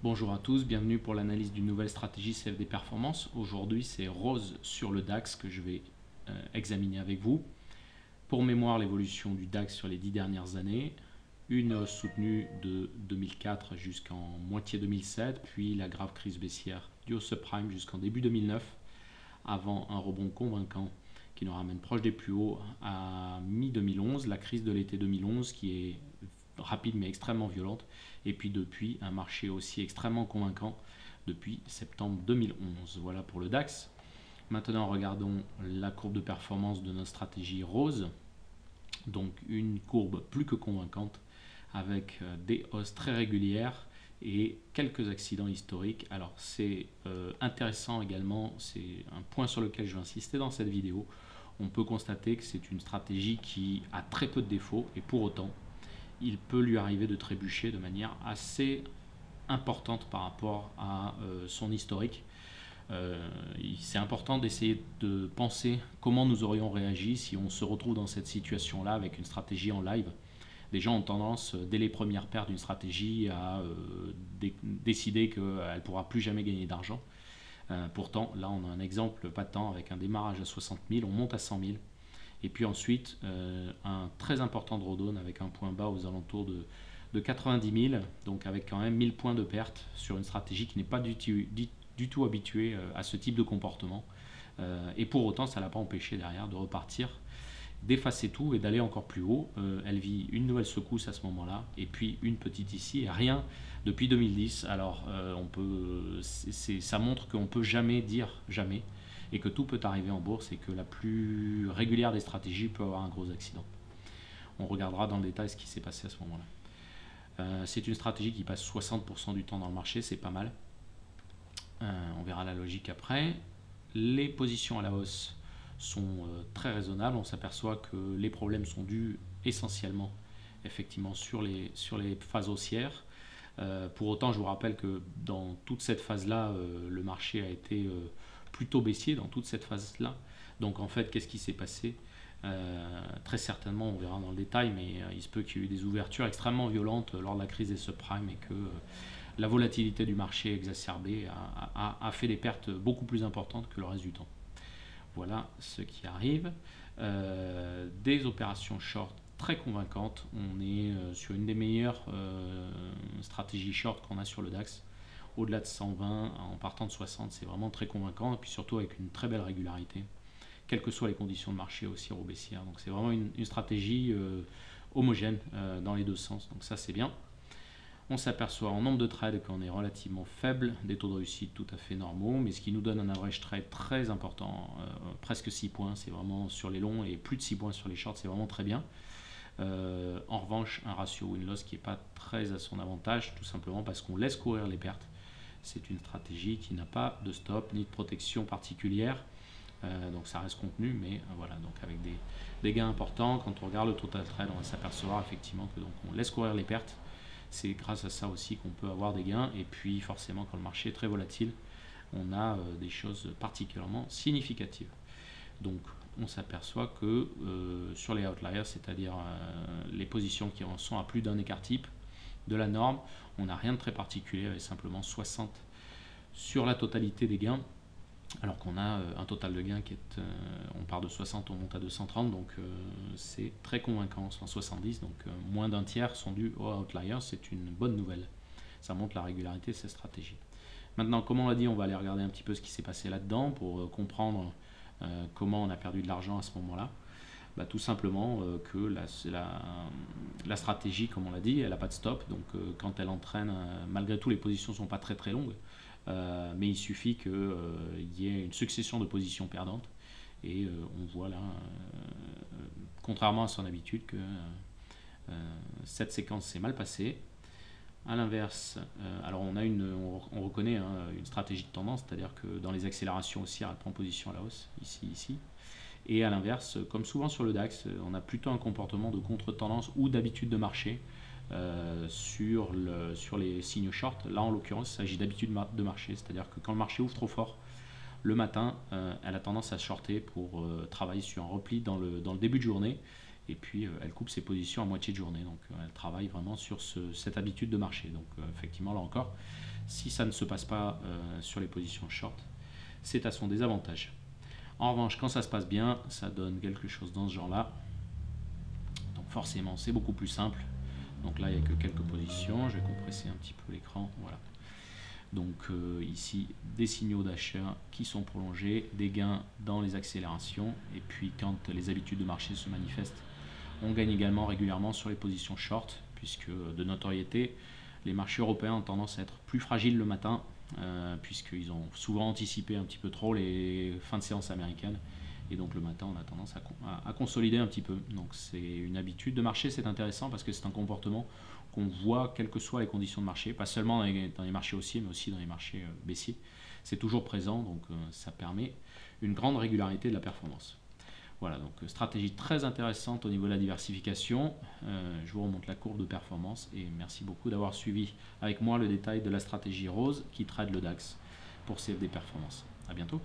Bonjour à tous, bienvenue pour l'analyse d'une nouvelle stratégie CFD Performance. Aujourd'hui, c'est rose sur le DAX que je vais examiner avec vous. Pour mémoire, l'évolution du DAX sur les 10 dernières années, une hausse soutenue de 2004 jusqu'en moitié 2007, puis la grave crise baissière due au subprime jusqu'en début 2009, avant un rebond convaincant qui nous ramène proche des plus hauts à mi-2011, la crise de l'été 2011 qui est rapide mais extrêmement violente, et puis depuis un marché aussi extrêmement convaincant depuis septembre 2011. Voilà pour le DAX. Maintenant regardons la courbe de performance de notre stratégie rose, donc une courbe plus que convaincante avec des hausses très régulières et quelques accidents historiques. Alors c'est intéressant également, c'est un point sur lequel je vais insister dans cette vidéo. On peut constater que c'est une stratégie qui a très peu de défauts et pour autant il peut lui arriver de trébucher de manière assez importante par rapport à son historique. C'est important d'essayer de penser comment nous aurions réagi si on se retrouve dans cette situation-là avec une stratégie en live. Les gens ont tendance, dès les premières paires d'une stratégie, à décider qu'elle ne pourra plus jamais gagner d'argent. Pourtant, là, on a un exemple patent avec un démarrage à 60 000, on monte à 100 000. Et puis ensuite, un très important drawdown avec un point bas aux alentours de 90 000, donc avec quand même 1000 points de perte sur une stratégie qui n'est pas du tout habituée à ce type de comportement. Et pour autant, ça ne l'a pas empêché derrière de repartir, d'effacer tout et d'aller encore plus haut. Elle vit une nouvelle secousse à ce moment-là, et puis une petite ici, et rien depuis 2010. Alors, ça montre qu'on ne peut jamais dire jamais, et que tout peut arriver en bourse, et que la plus régulière des stratégies peut avoir un gros accident. On regardera dans le détail ce qui s'est passé à ce moment-là. C'est une stratégie qui passe 60% du temps dans le marché, c'est pas mal. On verra la logique après. Les positions à la hausse sont très raisonnables. On s'aperçoit que les problèmes sont dus essentiellement effectivement sur les phases haussières. Pour autant, je vous rappelle que dans toute cette phase-là, le marché a été plutôt baissier dans toute cette phase-là. Donc en fait, qu'est-ce qui s'est passé? Très certainement, on verra dans le détail, mais il se peut qu'il y ait eu des ouvertures extrêmement violentes lors de la crise des subprimes et que la volatilité du marché exacerbée a fait des pertes beaucoup plus importantes que le reste du temps. Voilà ce qui arrive. Des opérations short très convaincantes. On est sur une des meilleures stratégies short qu'on a sur le DAX. Au-delà de 120, en partant de 60, c'est vraiment très convaincant. Et puis surtout avec une très belle régularité, quelles que soient les conditions de marché haussières ou baissières. Donc c'est vraiment une stratégie homogène dans les deux sens. Donc ça c'est bien. On s'aperçoit en nombre de trades qu'on est relativement faible, des taux de réussite tout à fait normaux, mais ce qui nous donne un average trade très important, presque 6 points, c'est vraiment sur les longs, et plus de 6 points sur les shorts, c'est vraiment très bien. En revanche, un ratio win-loss qui n'est pas très à son avantage, tout simplement parce qu'on laisse courir les pertes. C'est une stratégie qui n'a pas de stop ni de protection particulière, donc ça reste contenu, mais voilà, donc avec des gains importants. Quand on regarde le total trade, on va s'apercevoir effectivement que donc on laisse courir les pertes. C'est grâce à ça aussi qu'on peut avoir des gains. Et puis forcément, quand le marché est très volatile, on a des choses particulièrement significatives. Donc on s'aperçoit que sur les outliers, c'est-à-dire les positions qui en sont à plus d'un écart type de la norme, on n'a rien de très particulier, avec simplement 60 sur la totalité des gains, alors qu'on a un total de gains qui est, on part de 60, on monte à 230, donc c'est très convaincant, 170, donc moins d'un tiers sont dus aux outliers, c'est une bonne nouvelle. Ça montre la régularité de cette stratégie. Maintenant, comme on l'a dit, on va aller regarder un petit peu ce qui s'est passé là-dedans pour comprendre comment on a perdu de l'argent à ce moment-là. Bah, tout simplement que la stratégie, comme on l'a dit, elle n'a pas de stop, donc quand elle entraîne, malgré tout les positions ne sont pas très très longues, mais il suffit qu'il y ait une succession de positions perdantes, et on voit là, contrairement à son habitude, que cette séquence s'est mal passée. A l'inverse, alors on reconnaît une stratégie de tendance, c'est-à-dire que dans les accélérations haussières, elle prend position à la hausse, ici. Et à l'inverse, comme souvent sur le DAX, on a plutôt un comportement de contre-tendance ou d'habitude de marché sur les signes short. Là, en l'occurrence, il s'agit d'habitude de marché, c'est-à-dire que quand le marché ouvre trop fort, le matin, elle a tendance à shorter pour travailler sur un repli dans le début de journée et puis elle coupe ses positions à moitié de journée. Donc elle travaille vraiment sur cette habitude de marché. Donc effectivement, là encore, si ça ne se passe pas sur les positions short, c'est à son désavantage. En revanche, quand ça se passe bien, ça donne quelque chose dans ce genre-là. Donc forcément, c'est beaucoup plus simple. Donc là, il n'y a que quelques positions. Je vais compresser un petit peu l'écran. Voilà. Donc ici, des signaux d'achat qui sont prolongés, des gains dans les accélérations. Et puis quand les habitudes de marché se manifestent, on gagne également régulièrement sur les positions short, puisque de notoriété, les marchés européens ont tendance à être plus fragiles le matin, puisqu'ils ont souvent anticipé un petit peu trop les fins de séance américaines. Et donc le matin, on a tendance à consolider un petit peu. Donc c'est une habitude de marché, c'est intéressant parce que c'est un comportement qu'on voit quelles que soient les conditions de marché, pas seulement dans les marchés haussiers, mais aussi dans les marchés baissiers. C'est toujours présent, donc ça permet une grande régularité de la performance. Voilà, donc stratégie très intéressante au niveau de la diversification. Je vous remonte la courbe de performance et merci beaucoup d'avoir suivi avec moi le détail de la stratégie rose qui trade le DAX pour CFD Performance. À bientôt.